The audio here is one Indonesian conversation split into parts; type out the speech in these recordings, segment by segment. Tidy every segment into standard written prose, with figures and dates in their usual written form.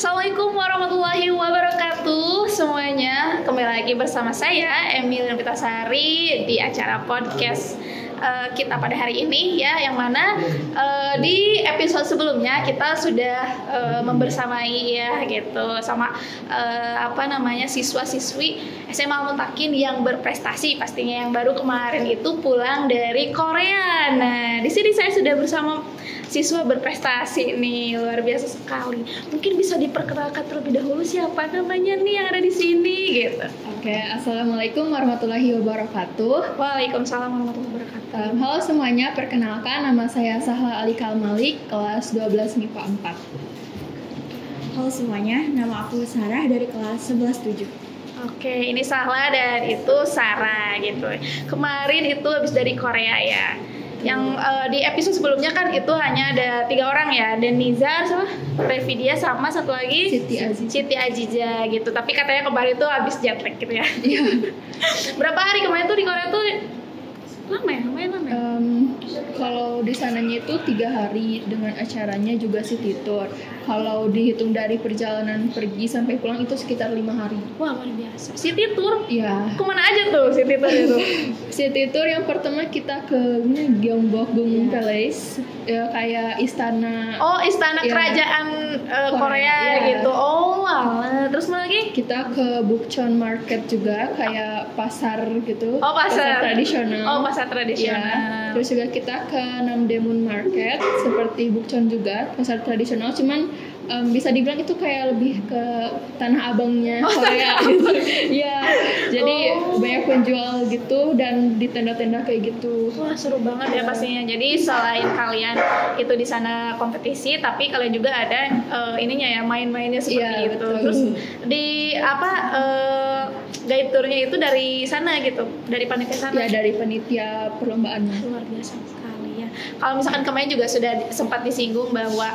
Assalamualaikum warahmatullahi wabarakatuh semuanya. Kembali lagi bersama saya Emil Pitasari di acara podcast kita pada hari ini ya, yang mana di episode sebelumnya kita sudah membersamai ya gitu sama siswa-siswi SMA Al-Muntakin yang berprestasi pastinya, yang baru kemarin itu pulang dari Korea. Nah, di sini saya sudah bersama siswa berprestasi nih, luar biasa sekali. Mungkin bisa diperkenalkan terlebih dahulu siapa namanya nih yang ada di sini gitu. Oke, Assalamualaikum warahmatullahi wabarakatuh. Waalaikumsalam warahmatullahi wabarakatuh. Halo semuanya, perkenalkan nama saya Sahla Alika Malik, kelas 12 MIPA 4. Halo semuanya, nama aku Sarah dari kelas 11-7. Oke, ini Sahla dan itu Sarah gitu. Kemarin itu habis dari Korea ya. Yang di episode sebelumnya kan itu hanya ada 3 orang ya, dan Nizar sama Revidia sama satu lagi Siti Aziza gitu. Tapi katanya kemarin itu habis jet lag gitu ya. Iya. Berapa hari kemarin tuh di Korea tuh? Lumayan lama ya? Kalau di sananya itu 3 hari dengan acaranya juga city tour. Kalau dihitung dari perjalanan pergi sampai pulang itu sekitar 5 hari. Wah, luar biasa. City tour? Iya. Kemana aja tuh city tour itu? City tour yang pertama kita ke Gyeongbokgung Palace, ya, kayak istana. Oh, istana ya, kerajaan Korea ya. gitu. Oh, alah. Terus mana lagi? Kita ke Bukchon Market juga, kayak pasar gitu. Oh, pasar tradisional. Oh, pasar tradisional. Ya. Terus juga kita ke Namdaemun Market, seperti Bukchon juga, pasar tradisional. Cuman bisa dibilang itu kayak lebih ke tanah abangnya Korea gitu. Ya, jadi banyak penjual gitu dan di tenda-tenda kayak gitu. Wah, seru banget ya pastinya. Jadi selain kalian itu di sana kompetisi, tapi kalian juga ada ininya ya, main-mainnya seperti itu. Betul. Terus di guide tournya itu dari sana gitu, dari panitia sana. Ya, dari panitia perlombaannya. Luar biasa sekali ya. Kalau misalkan kemarin juga sudah sempat disinggung bahwa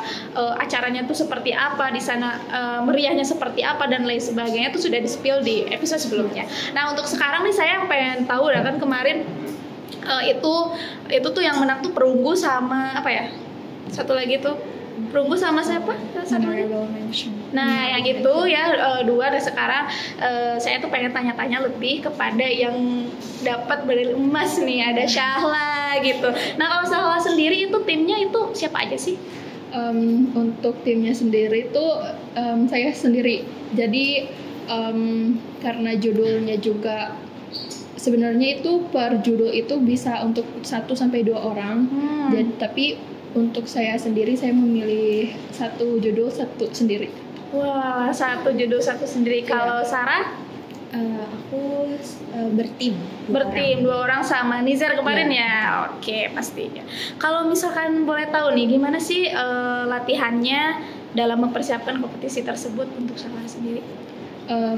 acaranya tuh seperti apa di sana, meriahnya seperti apa dan lain sebagainya tuh sudah di-spill di episode sebelumnya. Nah, untuk sekarang nih saya pengen tahu ya, kan kemarin itu tuh yang menang tuh perunggu sama apa ya? Satu lagi tuh perunggu sama siapa? Satu lagi. Nah, yang itu ya 2. Dan sekarang saya tuh pengen tanya-tanya lebih kepada yang dapat medali emas nih, ada Sahla gitu. Nah, kalau Sahla sendiri itu timnya itu siapa aja sih? Untuk timnya sendiri itu saya sendiri. Jadi karena judulnya juga sebenarnya itu per judul itu bisa untuk 1-2 orang. Jadi tapi untuk saya sendiri, saya memilih 1 judul 1 sendiri. Wah, 1 judul 1 sendiri. Kalau Sarah? Aku bertim 2 orang sama Nizar kemarin ya. Oke, pastinya. Kalau misalkan boleh tahu nih, gimana sih latihannya dalam mempersiapkan kompetisi tersebut untuk Sarah sendiri?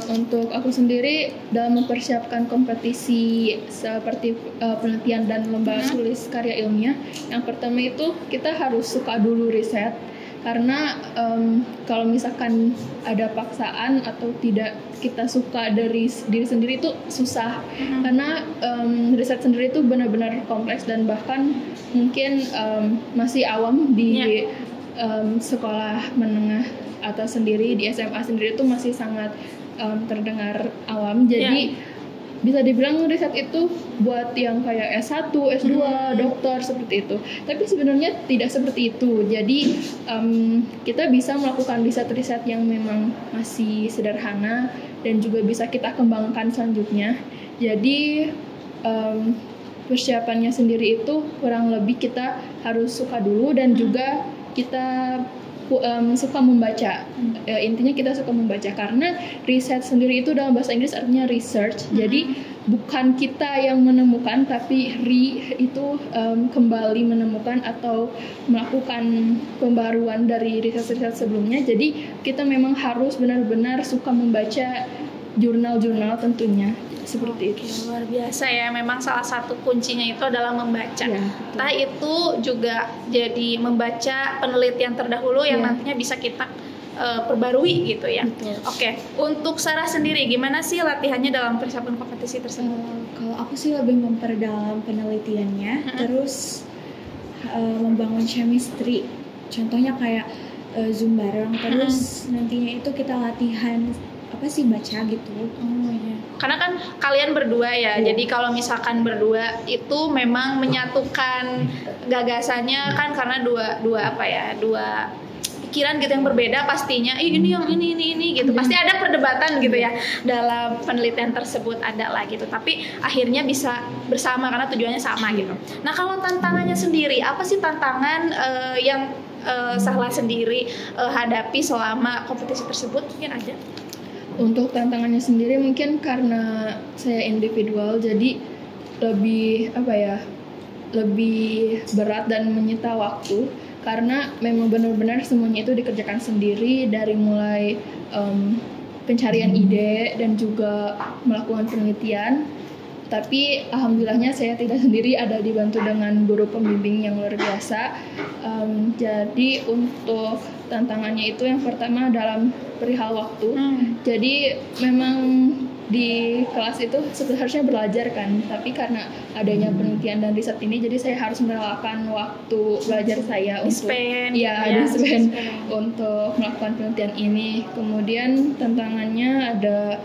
Untuk aku sendiri dalam mempersiapkan kompetisi seperti penelitian dan lomba tulis karya ilmiah, yang pertama itu kita harus suka dulu riset. Karena kalau misalkan ada paksaan atau tidak kita suka dari diri sendiri itu susah. Karena riset sendiri itu benar-benar kompleks dan bahkan mungkin masih awam di sekolah menengah atas sendiri, di SMA sendiri itu masih sangat terdengar awam. Jadi bisa dibilang riset itu buat yang kayak S1, S2, dokter seperti itu. Tapi sebenarnya tidak seperti itu. Jadi kita bisa melakukan riset-riset yang memang masih sederhana dan juga bisa kita kembangkan selanjutnya. Jadi persiapannya sendiri itu kurang lebih kita harus suka dulu dan juga kita suka membaca. Intinya kita suka membaca, karena riset sendiri itu dalam bahasa Inggris artinya research. Jadi bukan kita yang menemukan, tapi itu kembali menemukan atau melakukan pembaruan dari riset-riset sebelumnya. Jadi kita memang harus benar-benar suka membaca jurnal-jurnal tentunya. Seperti itu. Luar biasa ya, memang salah satu kuncinya itu adalah membaca. Entah itu juga jadi membaca penelitian terdahulu yang nantinya bisa kita perbarui gitu ya. Oke, untuk Sarah sendiri gimana sih latihannya dalam persiapan kompetisi tersebut? Kalau aku sih lebih memperdalam penelitiannya, terus membangun chemistry. Contohnya kayak Zoom bareng, terus nantinya itu kita latihan apa sih baca gitu. Oh iya. Karena kan kalian berdua ya, jadi kalau misalkan berdua itu memang menyatukan gagasannya kan karena dua pikiran gitu yang berbeda pastinya. Ini yang ini gitu. Pasti ada perdebatan gitu ya dalam penelitian tersebut ada lah gitu. Tapi akhirnya bisa bersama karena tujuannya sama gitu. Nah kalau tantangannya sendiri, apa sih tantangan yang Sahla sendiri hadapi selama kompetisi tersebut mungkin ada? Untuk tantangannya sendiri mungkin karena saya individual jadi lebih berat dan menyita waktu karena memang benar-benar semuanya itu dikerjakan sendiri dari mulai pencarian ide dan juga melakukan penelitian. Tapi alhamdulillahnya saya tidak sendiri, ada dibantu dengan guru pembimbing yang luar biasa. Jadi untuk tantangannya itu yang pertama dalam perihal waktu. Jadi memang di kelas itu seharusnya belajar kan, tapi karena adanya penelitian dan riset ini, jadi saya harus merelakan waktu belajar saya untuk di-spend untuk melakukan penelitian ini. Kemudian tantangannya ada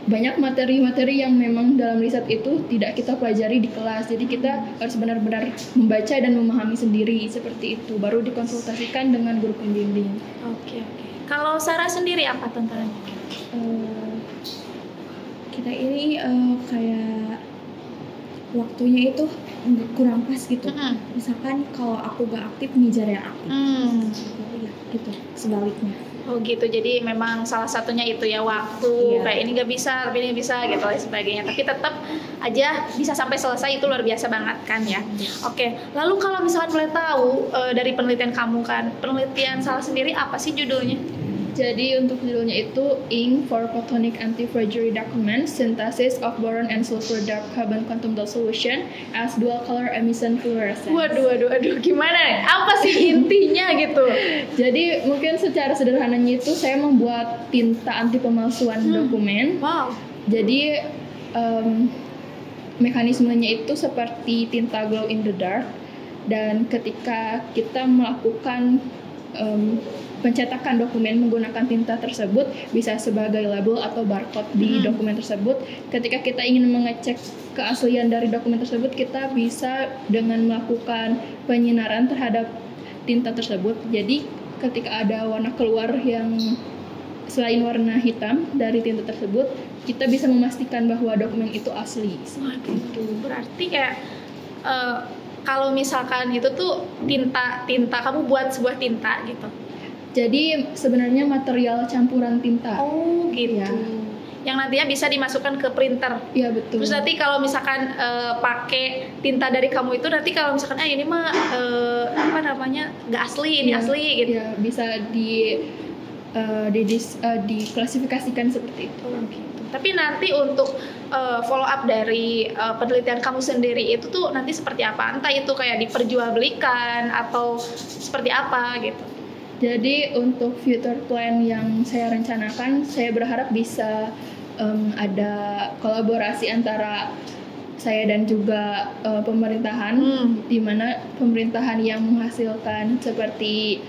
banyak materi-materi yang memang dalam riset itu tidak kita pelajari di kelas, jadi kita harus benar-benar membaca dan memahami sendiri seperti itu, baru dikonsultasikan dengan guru pembimbing. Oke. Kalau Sarah sendiri apa tantangannya? Kita ini kayak waktunya itu kurang pas gitu. Misalkan kalau aku gak aktif ngejar yang aktif. Ya, gitu sebaliknya. Oh gitu, jadi memang salah satunya itu ya waktu, kayak ini gak bisa, tapi ini bisa gitu dan sebagainya. Tapi tetap aja bisa sampai selesai, itu luar biasa banget kan ya. Oke, lalu kalau misalkan boleh tahu dari penelitian kamu kan, penelitian Salah sendiri apa sih judulnya? Jadi untuk judulnya itu Ink for Photonic Anti-Forgery Document Synthesis of Boron and Sulfur Dark Carbon Quantum Dot Solution as Dual Color Emission Fluorescence. Waduh, gimana? Apa sih intinya gitu? Jadi mungkin secara sederhananya itu saya membuat tinta anti pemalsuan dokumen. Wow. Jadi mekanismenya itu seperti tinta glow in the dark, dan ketika kita melakukan pencetakan dokumen menggunakan tinta tersebut bisa sebagai label atau barcode di dokumen tersebut. Ketika kita ingin mengecek keaslian dari dokumen tersebut, kita bisa dengan melakukan penyinaran terhadap tinta tersebut. Jadi ketika ada warna keluar yang selain warna hitam dari tinta tersebut, kita bisa memastikan bahwa dokumen itu asli. Wah gitu. Berarti kayak kalau misalkan itu tuh tinta kamu buat sebuah tinta gitu. Jadi sebenarnya material campuran tinta. Oh gitu. Ya. Yang nantinya bisa dimasukkan ke printer. Iya betul. Terus nanti kalau misalkan pakai tinta dari kamu itu, nanti kalau misalkan ini mah nggak asli, ini asli gitu. Ya bisa diklasifikasikan seperti itu. Gitu. Tapi nanti untuk follow up dari penelitian kamu sendiri itu tuh nanti seperti apa? Entah itu kayak diperjualbelikan atau seperti apa gitu. Jadi untuk future plan yang saya rencanakan, saya berharap bisa ada kolaborasi antara saya dan juga pemerintahan, di mana pemerintahan yang menghasilkan seperti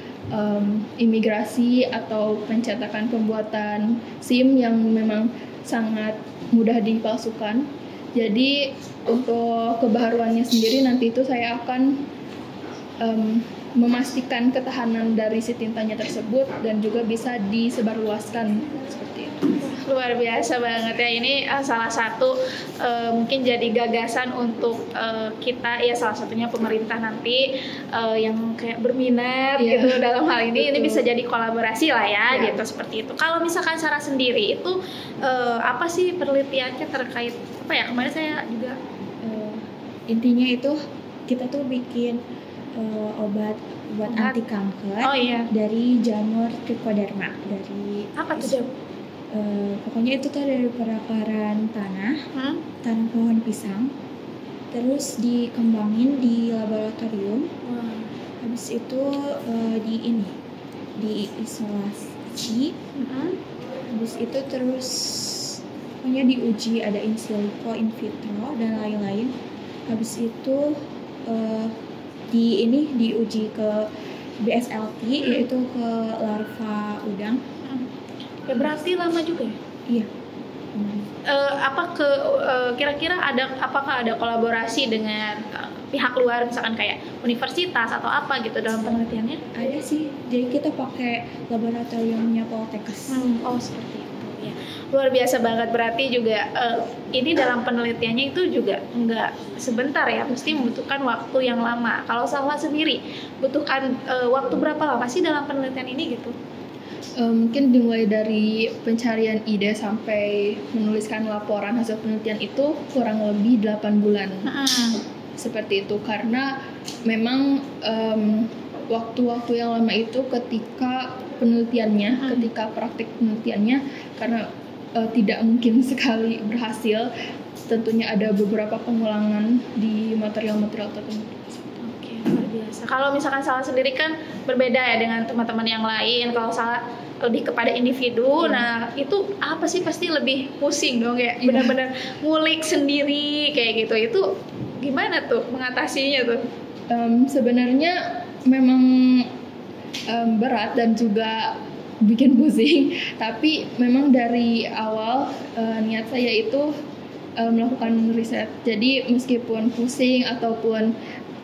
imigrasi atau pencetakan pembuatan SIM yang memang sangat mudah dipalsukan. Jadi untuk kebaharuannya sendiri nanti itu saya akan memastikan ketahanan dari si tintanya tersebut dan juga bisa disebarluaskan seperti itu. Luar biasa banget ya, ini salah satu mungkin jadi gagasan untuk kita ya, salah satunya pemerintah nanti yang kayak berminat gitu dalam hal ini. Ini bisa jadi kolaborasi lah ya gitu, seperti itu. Kalau misalkan Sarah sendiri itu apa sih penelitiannya terkait apa ya, kemarin saya juga intinya itu kita tuh bikin obat buat anti kanker dari jamur trichoderma. Dari apa tuh jamur? Pokoknya itu tuh dari perakaran tanah pohon pisang, terus dikembangin di laboratorium. Habis itu diisolasi. Habis itu terus pokoknya diuji, ada in silico, in vitro dan lain-lain. Habis itu diuji ke BSLT yaitu ke larva udang. Ya berarti lama juga ya? Iya. Kira-kira apakah ada kolaborasi dengan pihak luar, misalkan kayak universitas atau apa gitu dalam penelitiannya? Ada sih, jadi kita pakai laboratoriumnya Poltekkes. Oh seperti itu ya, luar biasa banget. Berarti juga ini dalam penelitiannya itu juga nggak sebentar ya, mesti membutuhkan waktu yang lama. Kalau Sahla sendiri butuhkan waktu berapa lama sih dalam penelitian ini gitu? Mungkin dimulai dari pencarian ide sampai menuliskan laporan hasil penelitian itu kurang lebih 8 bulan. Seperti itu, karena memang waktu-waktu yang lama itu ketika penelitiannya, ketika praktik penelitiannya, karena tidak mungkin sekali berhasil, tentunya ada beberapa pengulangan di material-material tertentu. Oke, luar biasa. Kalau misalkan Sahla sendiri kan berbeda ya dengan teman-teman yang lain. Kalau Sahla lebih kepada individu, nah itu apa sih, pasti lebih pusing dong ya, benar-benar ngulik sendiri kayak gitu. Itu gimana tuh mengatasinya tuh? Sebenarnya memang berat dan juga bikin pusing, tapi memang dari awal niat saya itu melakukan riset. Jadi meskipun pusing ataupun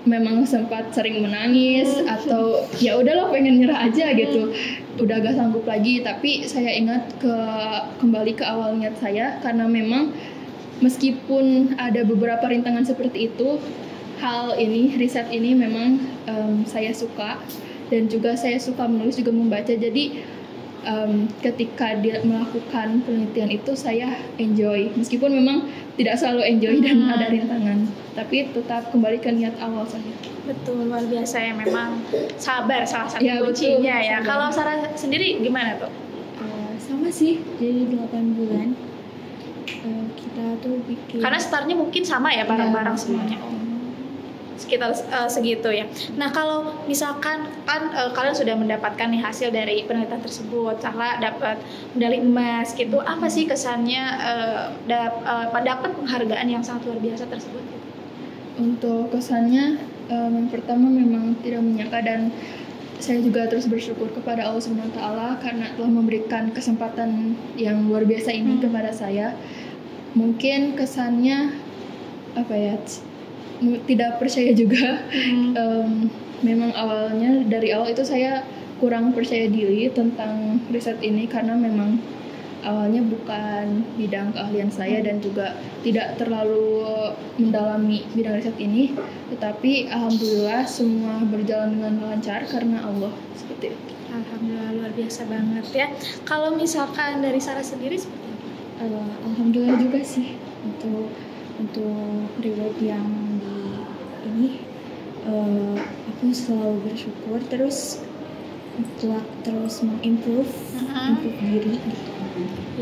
memang sempat sering menangis atau ya udahlah pengen nyerah aja gitu, udah gak sanggup lagi, tapi saya ingat kembali ke awal niat saya, karena memang meskipun ada beberapa rintangan seperti itu, hal ini, riset ini memang saya suka, dan juga saya suka menulis, juga membaca. Jadi ketika dia melakukan penelitian itu saya enjoy, meskipun memang tidak selalu enjoy dan ada rintangan, tapi tetap kembali ke niat awal saya. Betul, luar biasa ya, memang sabar salah satu Ya, kuncinya betul, ya. sabar. Kalau Sarah sendiri gimana tuh? Sama sih, jadi 8 bulan kita tuh bikin. Karena startnya mungkin sama ya, bareng-bareng semuanya. Sekitar segitu ya. Nah kalau misalkan kan kalian sudah mendapatkan nih hasil dari penelitian tersebut, Sahla dapat medali emas gitu, apa sih kesannya dapat penghargaan yang sangat luar biasa tersebut? Untuk kesannya, yang pertama memang tidak menyangka, dan saya juga terus bersyukur kepada Allah SWT karena telah memberikan kesempatan yang luar biasa ini kepada saya. Mungkin kesannya apa ya, tidak percaya juga. Memang awalnya, dari awal itu saya kurang percaya diri tentang riset ini, karena memang awalnya bukan bidang keahlian saya dan juga tidak terlalu mendalami bidang riset ini. Tetapi alhamdulillah semua berjalan dengan lancar karena Allah, seperti itu. Alhamdulillah, luar biasa banget ya. Kalau misalkan dari Sarah sendiri seperti apa? Alhamdulillah juga sih untuk reward yang di ini, aku selalu bersyukur, terus mengimprove diri gitu.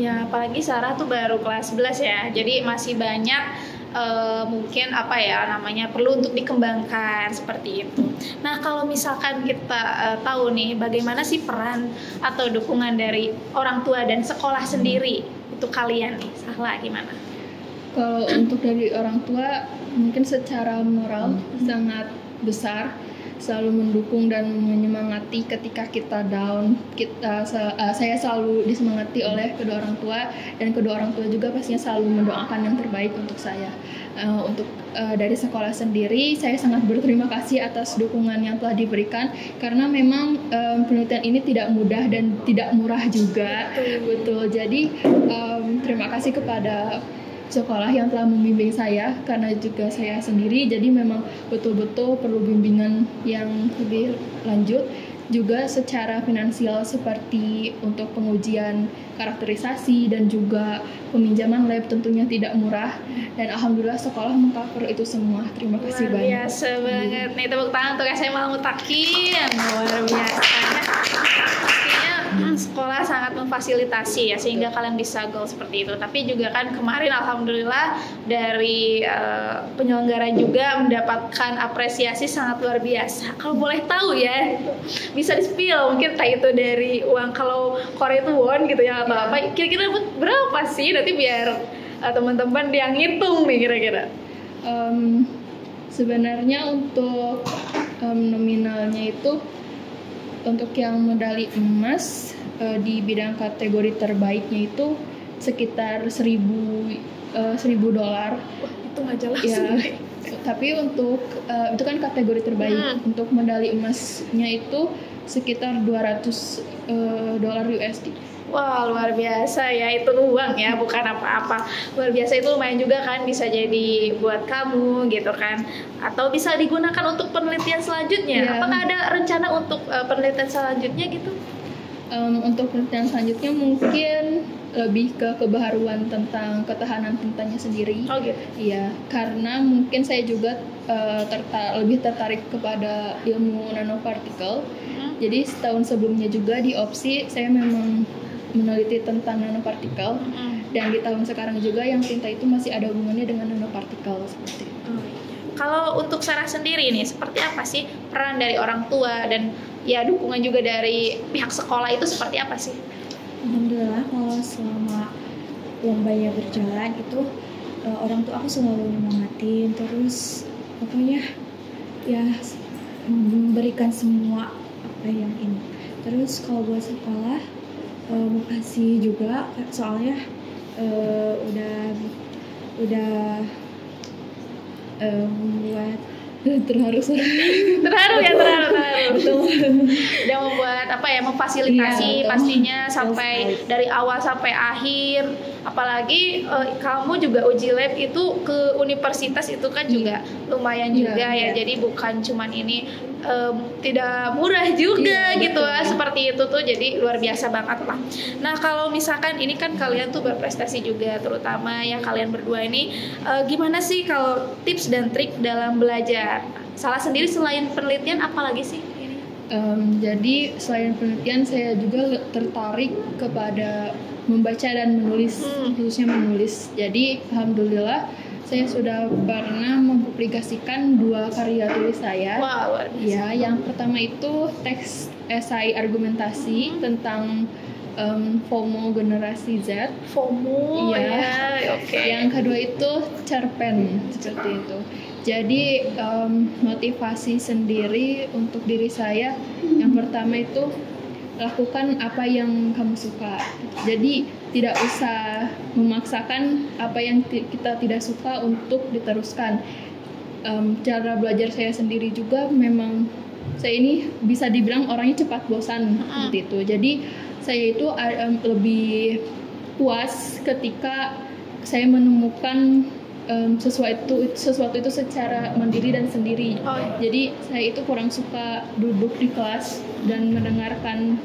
Ya apalagi Sarah tuh baru kelas 11 ya, jadi masih banyak mungkin apa ya namanya perlu untuk dikembangkan seperti itu. Nah kalau misalkan kita tahu nih bagaimana sih peran atau dukungan dari orang tua dan sekolah sendiri untuk kalian nih, Sahla gimana? Kalau untuk dari orang tua, mungkin secara moral sangat besar, selalu mendukung dan menyemangati ketika kita down. Saya selalu disemangati oleh kedua orang tua, dan kedua orang tua juga pastinya selalu mendoakan yang terbaik untuk saya. Untuk dari sekolah sendiri, saya sangat berterima kasih atas dukungan yang telah diberikan, karena memang penelitian ini tidak mudah dan tidak murah juga. Betul. Jadi terima kasih kepada sekolah yang telah membimbing saya, karena juga saya sendiri jadi memang betul-betul perlu bimbingan yang lebih lanjut, juga secara finansial seperti untuk pengujian karakterisasi dan juga peminjaman lab tentunya tidak murah, dan alhamdulillah sekolah mengcover itu semua. Terima kasih banyak. Luar biasa banget. Nih tepuk tangan untuk SMA Mutakin. Luar biasa. Sekolah sangat memfasilitasi ya sehingga kalian bisa goal seperti itu. Tapi juga kan kemarin alhamdulillah dari penyelenggara juga mendapatkan apresiasi sangat luar biasa. Kalau boleh tahu ya, bisa di-spill mungkin entah itu dari uang, kalau Korea itu won gitu ya atau apa. Kira-kira berapa sih? Nanti biar teman-teman yang ngitung nih kira-kira. Sebenarnya untuk nominalnya itu Untuk yang medali emas di bidang kategori terbaiknya itu sekitar $1.000. Wah, itu nggak jelas. Ya, tapi untuk itu kan kategori terbaik. Untuk medali emasnya itu sekitar $200 USD. Wah, luar biasa ya, itu uang ya, bukan apa-apa. Luar biasa, itu lumayan juga kan, bisa jadi buat kamu gitu kan, atau bisa digunakan untuk penelitian selanjutnya. Ya. Apakah ada rencana untuk penelitian selanjutnya gitu? Untuk penelitian selanjutnya mungkin lebih ke kebaharuan tentang ketahanan tintanya sendiri. Oh gitu. Iya, karena mungkin saya juga lebih tertarik kepada ilmu nanopartikel. Jadi setahun sebelumnya juga di opsi saya memang meneliti tentang nanopartikel, dan di tahun sekarang juga yang tinta itu masih ada hubungannya dengan nanopartikel seperti itu. Kalau untuk Sarah sendiri nih, seperti apa sih peran dari orang tua dan ya dukungan juga dari pihak sekolah itu seperti apa sih? Alhamdulillah, kalau selama lombanya berjalan itu orang tua aku selalu nyemangatin, terus pokoknya ya memberikan semua apa yang ini. Terus kalau buat sekolah makasih juga, soalnya udah membuat terharu ya udah membuat apa ya, memfasilitasi pastinya sampai dari awal sampai akhir. Apalagi kamu juga uji lab itu ke universitas itu kan juga lumayan juga ya. Jadi bukan cuman ini tidak murah juga gitu lah, seperti itu tuh, jadi luar biasa banget lah. Nah kalau misalkan ini kan kalian tuh berprestasi juga, terutama ya kalian berdua ini, gimana sih kalau tips dan trik dalam belajar? Salah sendiri selain penelitian apalagi sih? Jadi selain penelitian saya juga tertarik kepada membaca dan menulis, khususnya menulis. Jadi alhamdulillah saya sudah pernah mempublikasikan 2 karya tulis saya. Wow, ya, yang pertama itu teks esai argumentasi tentang FOMO generasi Z. FOMO ya, oke. Yang kedua itu cerpen, seperti itu. Jadi motivasi sendiri untuk diri saya, yang pertama itu lakukan apa yang kamu suka. Jadi tidak usah memaksakan apa yang kita tidak suka untuk diteruskan. Cara belajar saya sendiri juga memang saya ini bisa dibilang orangnya cepat bosan seperti itu. Jadi saya itu lebih puas ketika saya menemukan sesuatu itu secara mandiri dan sendiri. Jadi saya itu kurang suka duduk di kelas dan mendengarkan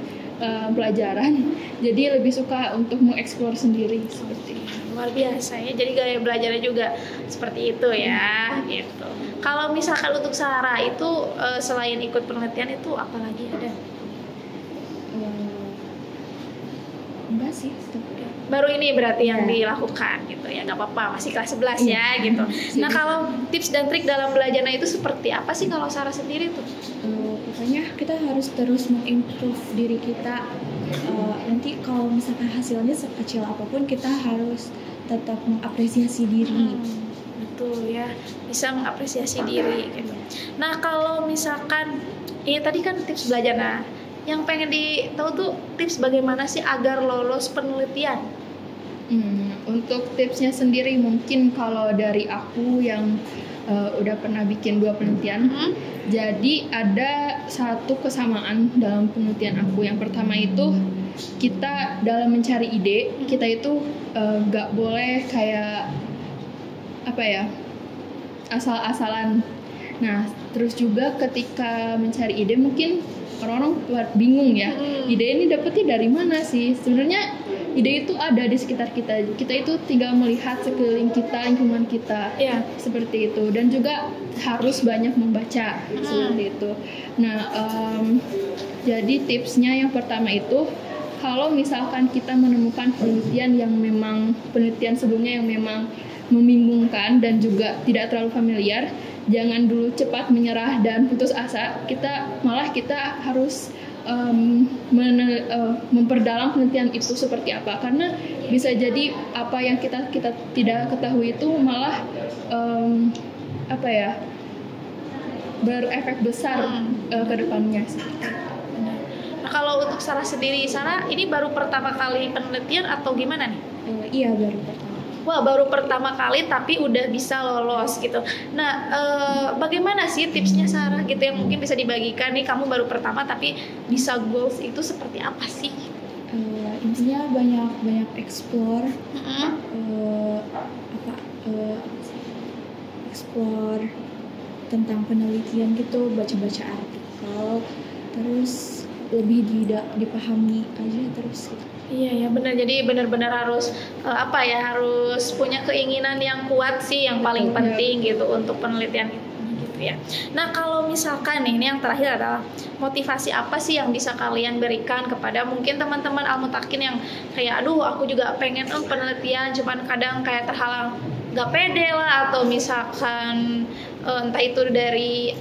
pelajaran. Jadi lebih suka untuk mengeksplor sendiri seperti itu. Luar biasa ya. Jadi gaya belajarnya juga seperti itu ya. Gitu. Kalau misalkan untuk Sarah itu selain ikut penelitian itu apa lagi ada? Enggak sih. Baru ini berarti yang dilakukan gitu ya, nggak apa-apa, masih kelas 11 ya gitu. Nah kalau tips dan trik dalam belajarnya itu seperti apa sih kalau Sarah sendiri tuh? Pokoknya kita harus terus mengimprove diri kita. Nanti kalau misalkan hasilnya sekecil apapun, kita harus tetap mengapresiasi diri. Betul ya, bisa mengapresiasi diri gitu. Nah kalau misalkan ini tadi kan tips belajar, nah yang pengen ditahu tuh tips bagaimana sih agar lolos penelitian? Untuk tipsnya sendiri mungkin kalau dari aku yang udah pernah bikin 2 penelitian, jadi ada satu kesamaan dalam penelitian aku. Yang pertama itu kita dalam mencari ide, kita itu gak boleh kayak apa ya, asal-asalan. Nah terus juga ketika mencari ide mungkin orang-orang bingung ya, ide ini dapetnya dari mana sih? Sebenarnya ide itu ada di sekitar kita. Kita itu tinggal melihat sekeliling kita, lingkungan kita, seperti itu. Dan juga harus banyak membaca, seperti itu. Nah, jadi tipsnya yang pertama itu, kalau misalkan kita menemukan penelitian yang memang penelitian sebelumnya yang memang membingungkan dan juga tidak terlalu familiar, jangan dulu cepat menyerah dan putus asa. Kita harus memperdalam penelitian itu seperti apa, karena bisa jadi apa yang kita tidak ketahui itu malah apa ya, berefek besar ke depannya. untuk Sarah sendiri, Sarah ini baru pertama kali penelitian atau gimana nih? Iya, baru pertama. Wah, baru pertama kali tapi udah bisa lolos gitu. Nah, bagaimana sih tipsnya Sarah gitu yang mungkin bisa dibagikan nih, kamu baru pertama tapi bisa goals itu seperti apa sih? Intinya banyak explore, explore tentang penelitian gitu, baca-baca artikel, terus lebih dipahami aja terus gitu. Iya ya benar, jadi benar-benar harus harus punya keinginan yang kuat sih yang paling penting gitu untuk penelitian ini gitu ya. Nah kalau misalkan nih, ini yang terakhir adalah motivasi apa sih yang bisa kalian berikan kepada mungkin teman-teman Al-Mutakin yang kayak aduh aku juga pengen penelitian cuman kadang kayak terhalang gak pede lah, atau misalkan entah itu dari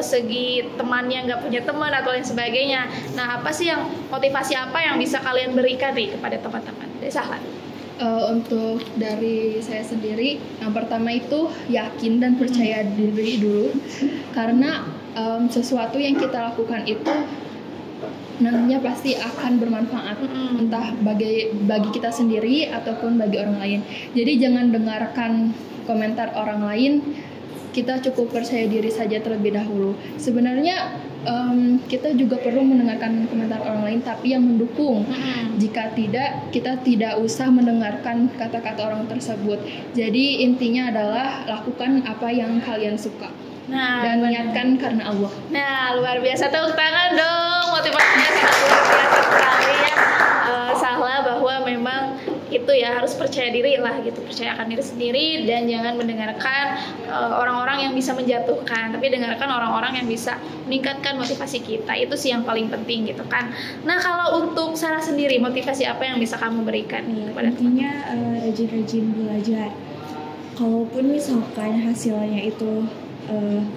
segi temannya nggak punya teman atau lain sebagainya. Nah, apa sih yang motivasi apa yang bisa kalian berikan nih kepada teman-teman? Sahlan. Untuk dari saya sendiri, yang pertama itu yakin dan percaya diri dulu, karena sesuatu yang kita lakukan itu nantinya pasti akan bermanfaat, entah bagi kita sendiri ataupun bagi orang lain. Jadi jangan dengarkan komentar orang lain, kita cukup percaya diri saja terlebih dahulu. Sebenarnya kita juga perlu mendengarkan komentar orang lain tapi yang mendukung. Jika tidak, kita tidak usah mendengarkan kata-kata orang tersebut. Jadi intinya adalah lakukan apa yang kalian suka. Dan niatkan karena Allah. Nah, luar biasa, tepuk tangan dong, motivasinya sangat luar biasa sekali ya. Salah bahwa memang itu ya harus percaya diri lah gitu, percayakan diri sendiri dan jangan mendengarkan orang-orang yang bisa menjatuhkan, tapi dengarkan orang-orang yang bisa meningkatkan motivasi kita. Itu sih yang paling penting gitu kan. Nah kalau untuk Sarah sendiri, motivasi apa yang bisa kamu berikan kepada intinya rajin-rajin belajar. Kalaupun misalkan hasilnya itu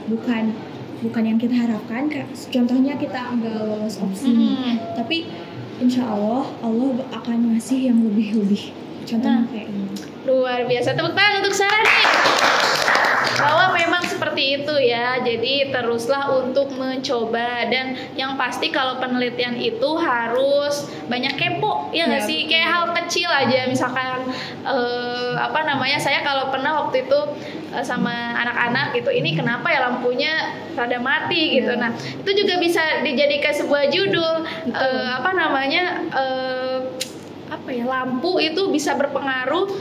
bukan yang kita harapkan, contohnya kita nggak lolos opsi, tapi insya Allah akan ngasih yang lebih. Contohnya kayak ini. Luar biasa, tepuk tangan untuk Sarah nih. Bahwa memang seperti itu ya. Jadi teruslah untuk mencoba, dan yang pasti kalau penelitian itu harus banyak kepo ya nggak sih? Kayak hal kecil aja, misalkan saya kalau pernah waktu itu sama anak-anak gitu, ini kenapa ya lampunya rada mati gitu. Nah itu juga bisa dijadikan sebuah judul, lampu itu bisa berpengaruh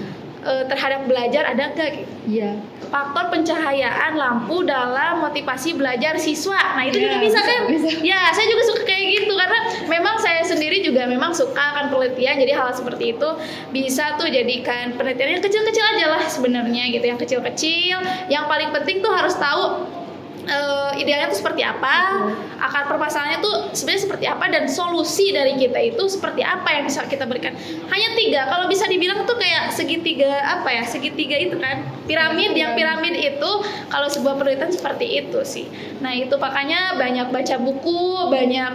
terhadap belajar, ada nggak gitu? Iya. Faktor pencahayaan lampu dalam motivasi belajar siswa. Nah itu juga bisa kan? Ya saya juga suka kayak gitu, karena memang saya sendiri juga memang suka akan penelitian. Jadi hal seperti itu bisa tuh jadikan penelitian yang kecil-kecil aja lah sebenarnya gitu, yang kecil-kecil. Yang paling penting tuh harus tahu idealnya itu seperti apa, akar permasalahannya tuh sebenarnya seperti apa, dan solusi dari kita itu seperti apa yang bisa kita berikan. Hanya 3, kalau bisa dibilang tuh kayak segitiga itu kan, piramid. Yang piramid itu kalau sebuah penelitian seperti itu sih. Nah itu makanya banyak baca buku, banyak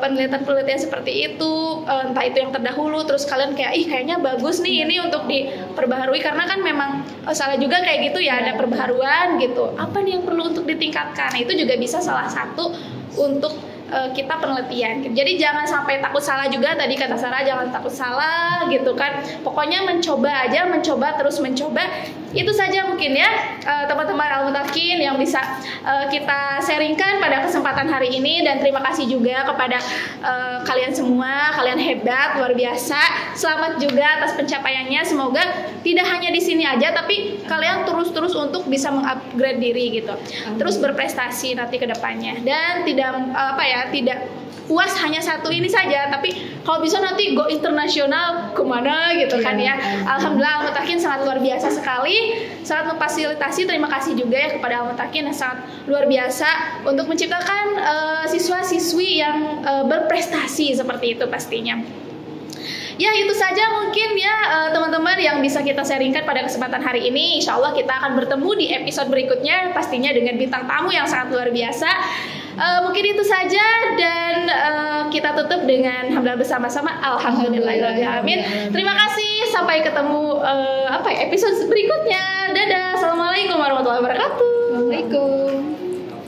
penelitian-penelitian seperti itu, entah itu yang terdahulu, terus kalian kayak kayaknya bagus nih ini untuk diperbaharui, karena kan memang salah juga kayak gitu ya, ada perbaharuan gitu. Apa nih yang perlu untuk ditingkatkan? Nah, itu juga bisa salah satu untuk kita penelitian. Jadi jangan sampai takut salah juga, tadi kata Sarah, jangan takut salah gitu kan. Pokoknya mencoba aja, terus mencoba. Itu saja mungkin ya teman-teman Al-Mutakin yang bisa kita sharingkan pada kesempatan hari ini, dan terima kasih juga kepada kalian semua. Kalian hebat, luar biasa. Selamat juga atas pencapaiannya. Semoga tidak hanya di sini aja, tapi kalian terus untuk bisa mengupgrade diri gitu. Terus berprestasi nanti ke depannya, dan tidak puas hanya satu ini saja, tapi kalau bisa nanti go internasional kemana gitu kan ya. Alhamdulillah Al-Mutakin sangat luar biasa sekali, sangat memfasilitasi. Terima kasih juga ya kepada Al-Mutakin yang sangat luar biasa untuk menciptakan siswa-siswi yang berprestasi seperti itu pastinya. Ya itu saja mungkin ya teman-teman yang bisa kita sharingkan pada kesempatan hari ini. Insya Allah kita akan bertemu di episode berikutnya, pastinya dengan bintang tamu yang sangat luar biasa. Mungkin itu saja, dan kita tutup dengan hamdalah bersama-sama. Alhamdulillahirrahmanirrahim. Terima kasih, sampai ketemu episode berikutnya. Dadah, assalamualaikum warahmatullahi wabarakatuh. Waalaikumsalam.